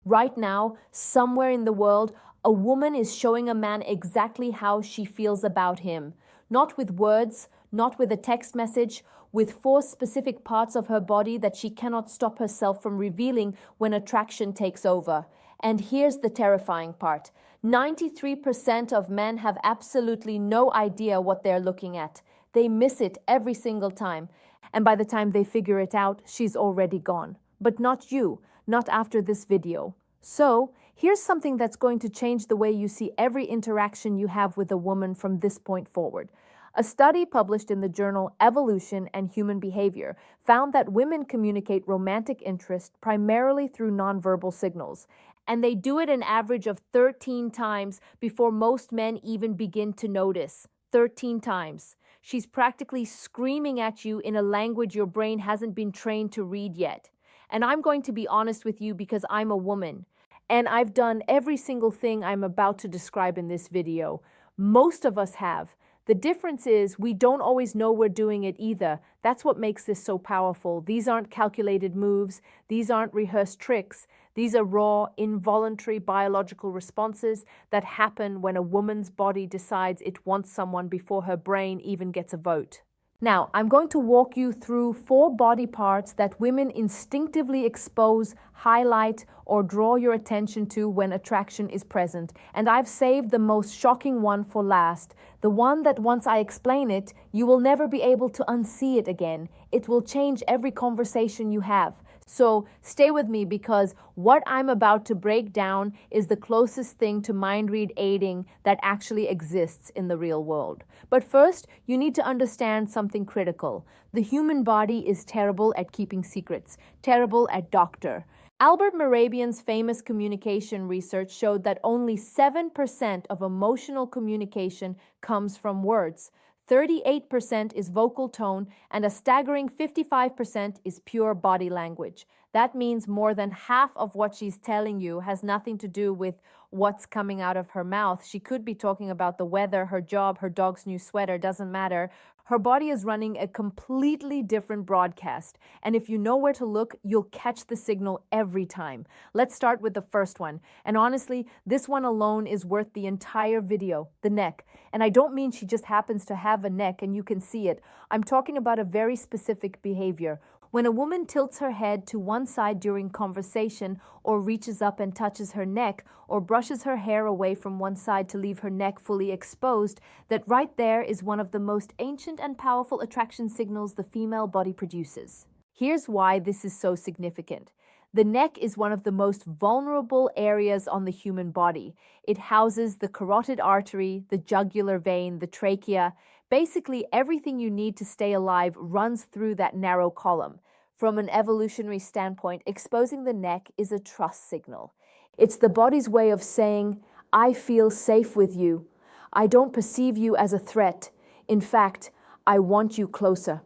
Right now, somewhere in the world, a woman is showing a man exactly how she feels about him. Not with words, not with a text message, with 4 specific parts of her body that she cannot stop herself from revealing when attraction takes over. And here's the terrifying part. 93% of men have absolutely no idea what they're looking at. They miss it every single time. And by the time they figure it out, she's already gone. But not you, not after this video. So, here's something that's going to change the way you see every interaction you have with a woman from this point forward. A study published in the journal Evolution and Human Behavior found that women communicate romantic interest primarily through nonverbal signals, and they do it an average of 13 times before most men even begin to notice. 13 times. She's practically screaming at you in a language your brain hasn't been trained to read yet. And I'm going to be honest with you because I'm a woman, and I've done every single thing I'm about to describe in this video. Most of us have. The difference is we don't always know we're doing it either. That's what makes this so powerful. These aren't calculated moves. These aren't rehearsed tricks. These are raw, involuntary biological responses that happen when a woman's body decides it wants someone before her brain even gets a vote. Now, I'm going to walk you through 4 body parts that women instinctively expose, highlight, or draw your attention to when attraction is present. And I've saved the most shocking one for last. The one that once I explain it, you will never be able to unsee it again. It will change every conversation you have. So stay with me because what I'm about to break down is the closest thing to mind read aiding that actually exists in the real world. But first, you need to understand something critical. The human body is terrible at keeping secrets, terrible at doctor. Albert Mehrabian's famous communication research showed that only 7% of emotional communication comes from words. 38% is vocal tone, and a staggering 55% is pure body language. That means more than half of what she's telling you has nothing to do with what's coming out of her mouth. She could be talking about the weather, her job, her dog's new sweater, doesn't matter. Her body is running a completely different broadcast. And if you know where to look, you'll catch the signal every time. Let's start with the first one. And honestly, this one alone is worth the entire video, the neck. And I don't mean she just happens to have a neck and you can see it. I'm talking about a very specific behavior. When a woman tilts her head to one side during conversation, or reaches up and touches her neck, or brushes her hair away from one side to leave her neck fully exposed, that right there is one of the most ancient and powerful attraction signals the female body produces. Here's why this is so significant. The neck is one of the most vulnerable areas on the human body. It houses the carotid artery, the jugular vein, the trachea. Basically, everything you need to stay alive runs through that narrow column. From an evolutionary standpoint, exposing the neck is a trust signal. It's the body's way of saying, I feel safe with you. I don't perceive you as a threat. In fact, I want you closer.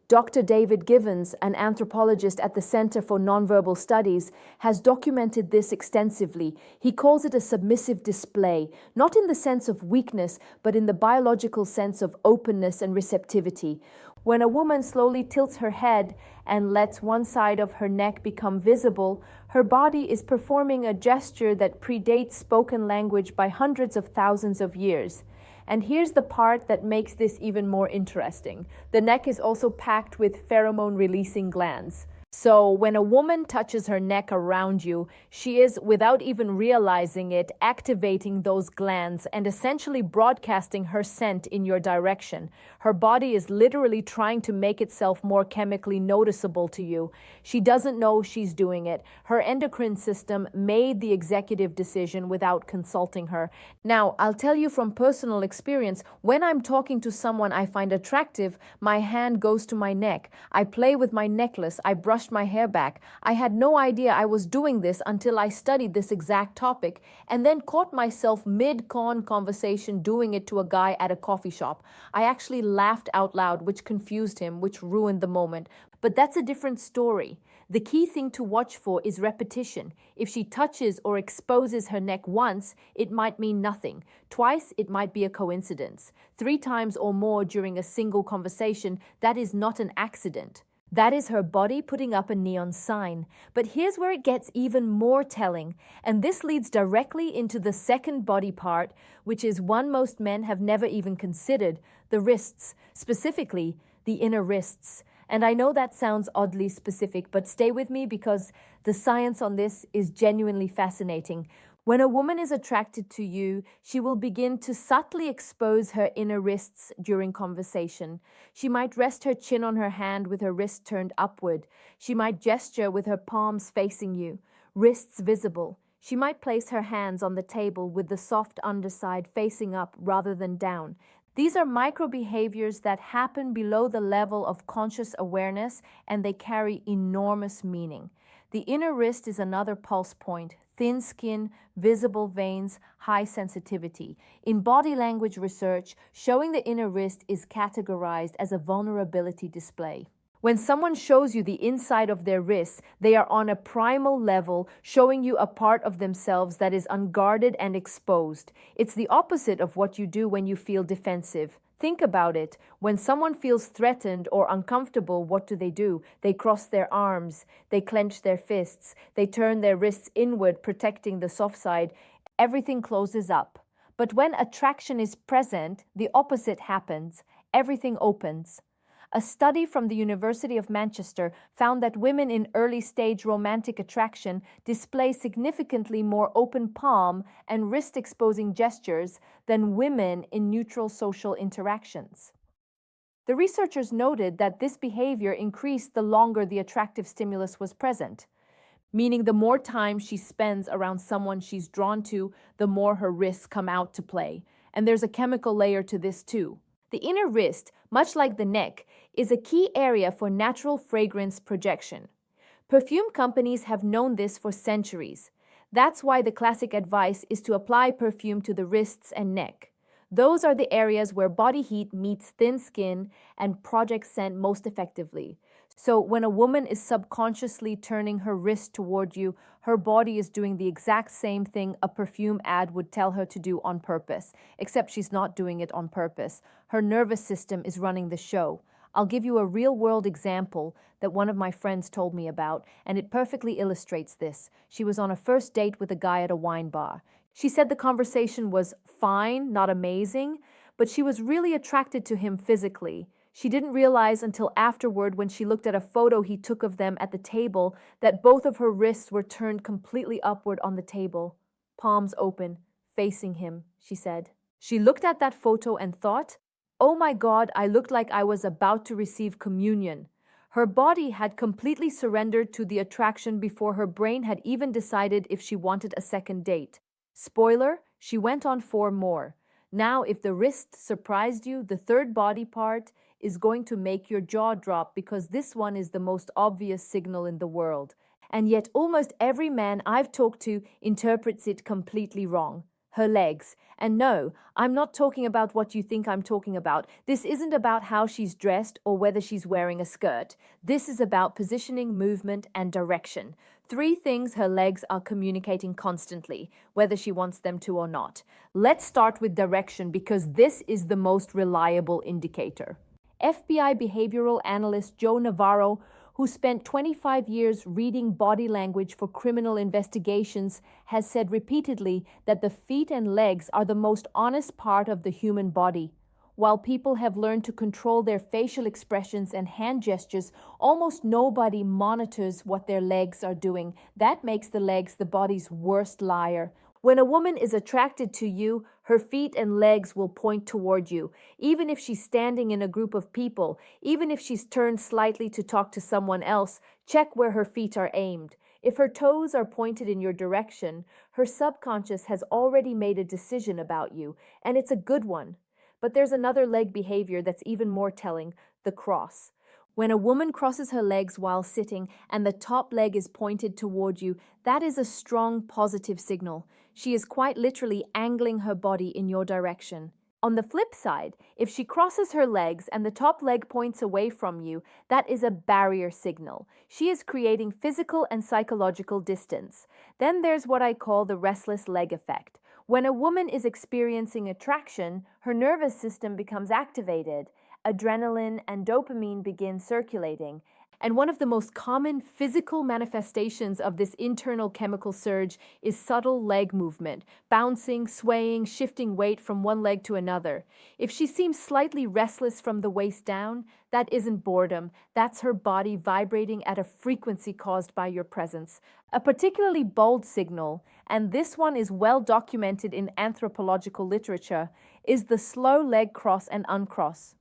Dr. David Givens, an anthropologist at the Center for Nonverbal Studies, has documented this extensively. He calls it a submissive display, not in the sense of weakness, but in the biological sense of openness and receptivity. When a woman slowly tilts her head and lets one side of her neck become visible, her body is performing a gesture that predates spoken language by hundreds of thousands of years. And here's the part that makes this even more interesting. The neck is also packed with pheromone-releasing glands. So when a woman touches her neck around you, she is, without even realizing it, activating those glands and essentially broadcasting her scent in your direction. Her body is literally trying to make itself more chemically noticeable to you. She doesn't know she's doing it. Her endocrine system made the executive decision without consulting her. Now, I'll tell you from personal experience, when I'm talking to someone I find attractive, my hand goes to my neck. I play with my necklace. I brush my hair back. I had no idea I was doing this until I studied this exact topic and then caught myself mid-con conversation doing it to a guy at a coffee shop. I actually laughed out loud, which confused him, which ruined the moment. But that's a different story. The key thing to watch for is repetition. If she touches or exposes her neck once, it might mean nothing. Twice, it might be a coincidence. 3 times or more during a single conversation, that is not an accident. That is her body putting up a neon sign. But here's where it gets even more telling, and this leads directly into the second body part, which is one most men have never even considered, the wrists, specifically the inner wrists. And I know that sounds oddly specific, but stay with me because the science on this is genuinely fascinating. When a woman is attracted to you, she will begin to subtly expose her inner wrists during conversation. She might rest her chin on her hand with her wrist turned upward. She might gesture with her palms facing you, wrists visible. She might place her hands on the table with the soft underside facing up rather than down. These are micro behaviors that happen below the level of conscious awareness, and they carry enormous meaning. The inner wrist is another pulse point: thin skin, visible veins, high sensitivity. In body language research, showing the inner wrist is categorized as a vulnerability display. When someone shows you the inside of their wrists, they are on a primal level, showing you a part of themselves that is unguarded and exposed. It's the opposite of what you do when you feel defensive. Think about it. When someone feels threatened or uncomfortable, what do? They cross their arms, they clench their fists, they turn their wrists inward, protecting the soft side. Everything closes up. But when attraction is present, the opposite happens. Everything opens. A study from the University of Manchester found that women in early-stage romantic attraction display significantly more open palm and wrist-exposing gestures than women in neutral social interactions. The researchers noted that this behavior increased the longer the attractive stimulus was present, meaning the more time she spends around someone she's drawn to, the more her wrists come out to play. And there's a chemical layer to this too. The inner wrist, much like the neck, is a key area for natural fragrance projection. Perfume companies have known this for centuries. That's why the classic advice is to apply perfume to the wrists and neck. Those are the areas where body heat meets thin skin and projects scent most effectively. So when a woman is subconsciously turning her wrist toward you, her body is doing the exact same thing a perfume ad would tell her to do on purpose, except she's not doing it on purpose. Her nervous system is running the show. I'll give you a real-world example that one of my friends told me about, and it perfectly illustrates this. She was on a first date with a guy at a wine bar. She said the conversation was fine, not amazing, but she was really attracted to him physically. She didn't realize until afterward, when she looked at a photo he took of them at the table, that both of her wrists were turned completely upward on the table, palms open, facing him, she said. She looked at that photo and thought, "Oh my God, I looked like I was about to receive communion." Her body had completely surrendered to the attraction before her brain had even decided if she wanted a second date. Spoiler, she went on 4 more. Now, if the wrist surprised you, the third body part is going to make your jaw drop, because this one is the most obvious signal in the world. And yet almost every man I've talked to interprets it completely wrong. Her legs. And no, I'm not talking about what you think I'm talking about. This isn't about how she's dressed or whether she's wearing a skirt. This is about positioning, movement, and direction. 3 things her legs are communicating constantly, whether she wants them to or not. Let's start with direction, because this is the most reliable indicator. FBI behavioral analyst Joe Navarro, who spent 25 years reading body language for criminal investigations, has said repeatedly that the feet and legs are the most honest part of the human body. While people have learned to control their facial expressions and hand gestures, almost nobody monitors what their legs are doing. That makes the legs the body's worst liar. When a woman is attracted to you, her feet and legs will point toward you, even if she's standing in a group of people, even if she's turned slightly to talk to someone else. Check where her feet are aimed. If her toes are pointed in your direction, her subconscious has already made a decision about you, and it's a good one. But there's another leg behavior that's even more telling: the cross. When a woman crosses her legs while sitting and the top leg is pointed toward you, that is a strong positive signal. She is quite literally angling her body in your direction. On the flip side, if she crosses her legs and the top leg points away from you, that is a barrier signal. She is creating physical and psychological distance. Then there's what I call the restless leg effect. When a woman is experiencing attraction, her nervous system becomes activated. Adrenaline and dopamine begin circulating, And one of the most common physical manifestations of this internal chemical surge is subtle leg movement, bouncing, swaying, shifting weight from one leg to another. If she seems slightly restless from the waist down, that isn't boredom. That's her body vibrating at a frequency caused by your presence. A particularly bold signal, and this one is well documented in anthropological literature, is the slow leg cross and uncross.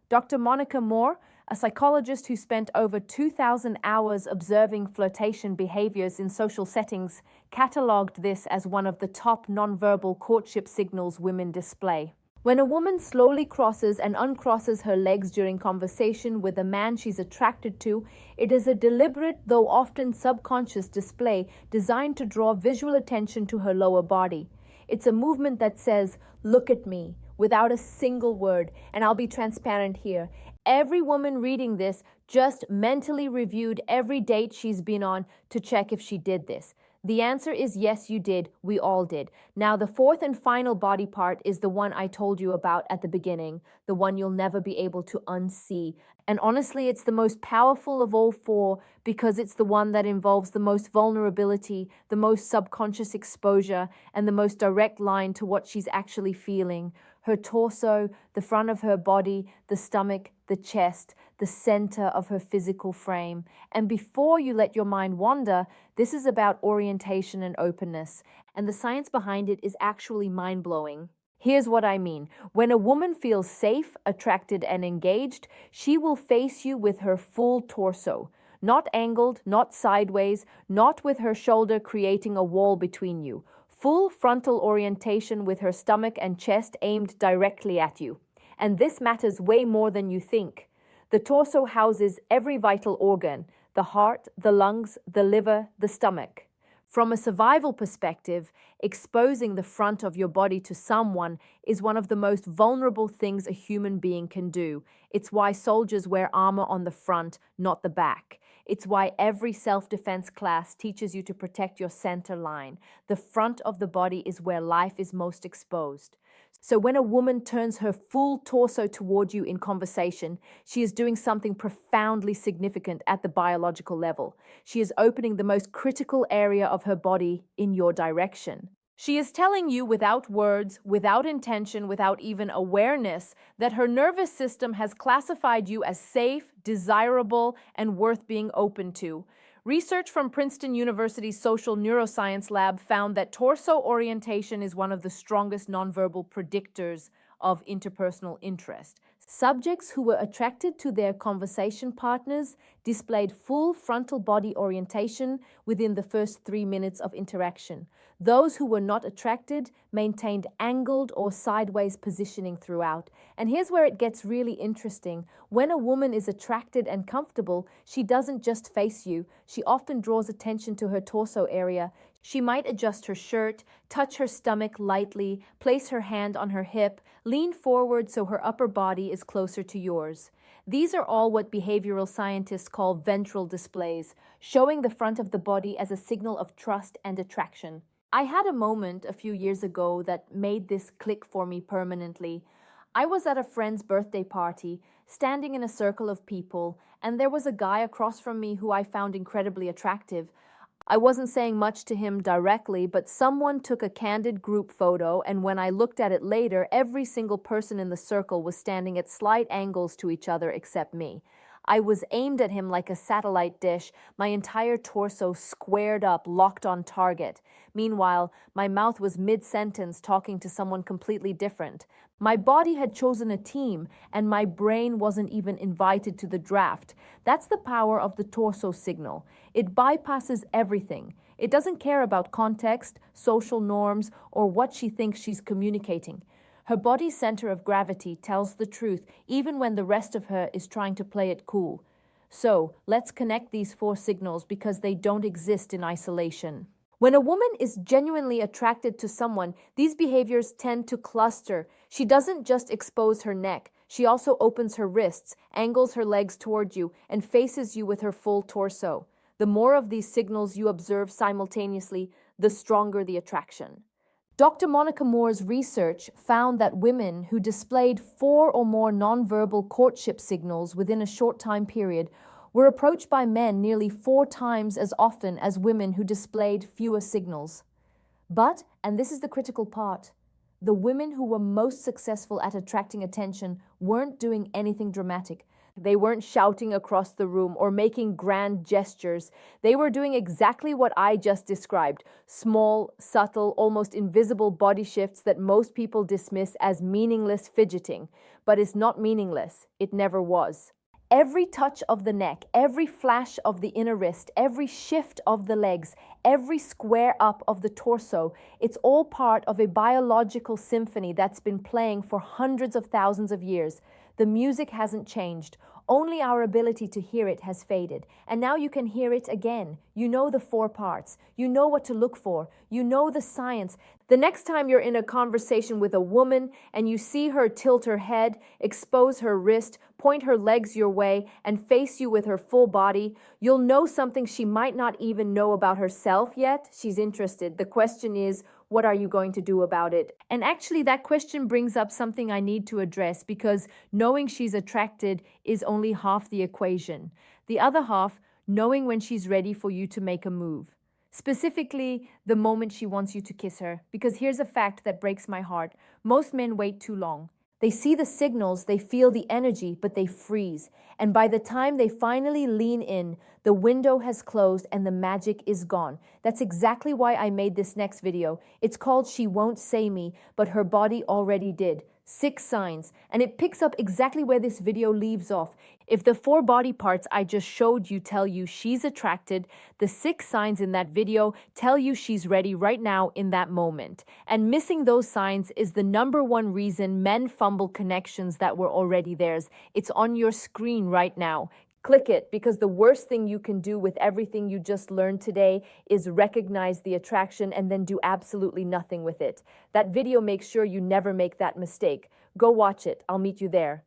Dr. Monica Moore, a psychologist who spent over 2,000 hours observing flirtation behaviors in social settings, catalogued this as one of the top nonverbal courtship signals women display. When a woman slowly crosses and uncrosses her legs during conversation with a man she's attracted to, it is a deliberate, though often subconscious display designed to draw visual attention to her lower body. It's a movement that says, "Look at me," without a single word, and I'll be transparent here. Every woman reading this just mentally reviewed every date she's been on to check if she did this. The answer is yes, you did. We all did. Now, the fourth and final body part is the one I told you about at the beginning, the one you'll never be able to unsee. And honestly, it's the most powerful of all four because it's the one that involves the most vulnerability, the most subconscious exposure, and the most direct line to what she's actually feeling. Her torso, the front of her body, the stomach, the chest, the center of her physical frame. And before you let your mind wander, this is about orientation and openness. And the science behind it is actually mind-blowing. Here's what I mean. When a woman feels safe, attracted, and engaged, she will face you with her full torso. Not angled, not sideways, not with her shoulder creating a wall between you. Full frontal orientation with her stomach and chest aimed directly at you. And this matters way more than you think. The torso houses every vital organ: the heart, the lungs, the liver, the stomach. From a survival perspective, exposing the front of your body to someone is one of the most vulnerable things a human being can do. It's why soldiers wear armor on the front, not the back. It's why every self-defense class teaches you to protect your center line. The front of the body is where life is most exposed. So when a woman turns her full torso toward you in conversation, she is doing something profoundly significant at the biological level. She is opening the most critical area of her body in your direction. She is telling you without words, without intention, without even awareness, that her nervous system has classified you as safe, desirable, and worth being open to. Research from Princeton University's Social Neuroscience Lab found that torso orientation is one of the strongest nonverbal predictors of interpersonal interest. Subjects who were attracted to their conversation partners displayed full frontal body orientation within the first 3 minutes of interaction. Those who were not attracted maintained angled or sideways positioning throughout. And here's where it gets really interesting. When a woman is attracted and comfortable, she doesn't just face you. She often draws attention to her torso area. She might adjust her shirt, touch her stomach lightly, place her hand on her hip, lean forward so her upper body is closer to yours. These are all what behavioral scientists call ventral displays, showing the front of the body as a signal of trust and attraction. I had a moment a few years ago that made this click for me permanently. I was at a friend's birthday party, standing in a circle of people, and there was a guy across from me who I found incredibly attractive. I wasn't saying much to him directly, but someone took a candid group photo, and when I looked at it later, every single person in the circle was standing at slight angles to each other except me. I was aimed at him like a satellite dish, my entire torso squared up, locked on target. Meanwhile, my mouth was mid-sentence talking to someone completely different. My body had chosen a team, and my brain wasn't even invited to the draft. That's the power of the torso signal. It bypasses everything. It doesn't care about context, social norms, or what she thinks she's communicating. Her body's center of gravity tells the truth, even when the rest of her is trying to play it cool. So, let's connect these 4 signals because they don't exist in isolation. When a woman is genuinely attracted to someone, these behaviors tend to cluster. She doesn't just expose her neck. She also opens her wrists, angles her legs toward you, and faces you with her full torso. The more of these signals you observe simultaneously, the stronger the attraction. Dr. Monica Moore's research found that women who displayed 4 or more nonverbal courtship signals within a short time period We're approached by men nearly 4 times as often as women who displayed fewer signals. But, and this is the critical part, the women who were most successful at attracting attention weren't doing anything dramatic. They weren't shouting across the room or making grand gestures. They were doing exactly what I just described: small, subtle, almost invisible body shifts that most people dismiss as meaningless fidgeting. But it's not meaningless. It never was. Every touch of the neck, every flash of the inner wrist, every shift of the legs, every square up of the torso, it's all part of a biological symphony that's been playing for hundreds of thousands of years. The music hasn't changed. Only our ability to hear it has faded. And now you can hear it again. You know the 4 parts. You know what to look for. You know the science. The next time you're in a conversation with a woman and you see her tilt her head, expose her wrist, point her legs your way, and face you with her full body, you'll know something she might not even know about herself yet. She's interested. The question is, what are you going to do about it? And actually, that question brings up something I need to address, because knowing she's attracted is only half the equation. The other half, knowing when she's ready for you to make a move. Specifically, the moment she wants you to kiss her. Because here's a fact that breaks my heart. Most men wait too long. They see the signals, they feel the energy, but they freeze. And by the time they finally lean in, the window has closed and the magic is gone. That's exactly why I made this next video. It's called She Won't Say Me, but Her Body Already Did. 6 signs. And it picks up exactly where this video leaves off. If the 4 body parts I just showed you tell you she's attracted, the 6 signs in that video tell you she's ready right now in that moment. And missing those signs is the #1 reason men fumble connections that were already theirs. It's on your screen right now. Click it, because the worst thing you can do with everything you just learned today is recognize the attraction and then do absolutely nothing with it. That video makes sure you never make that mistake. Go watch it. I'll meet you there.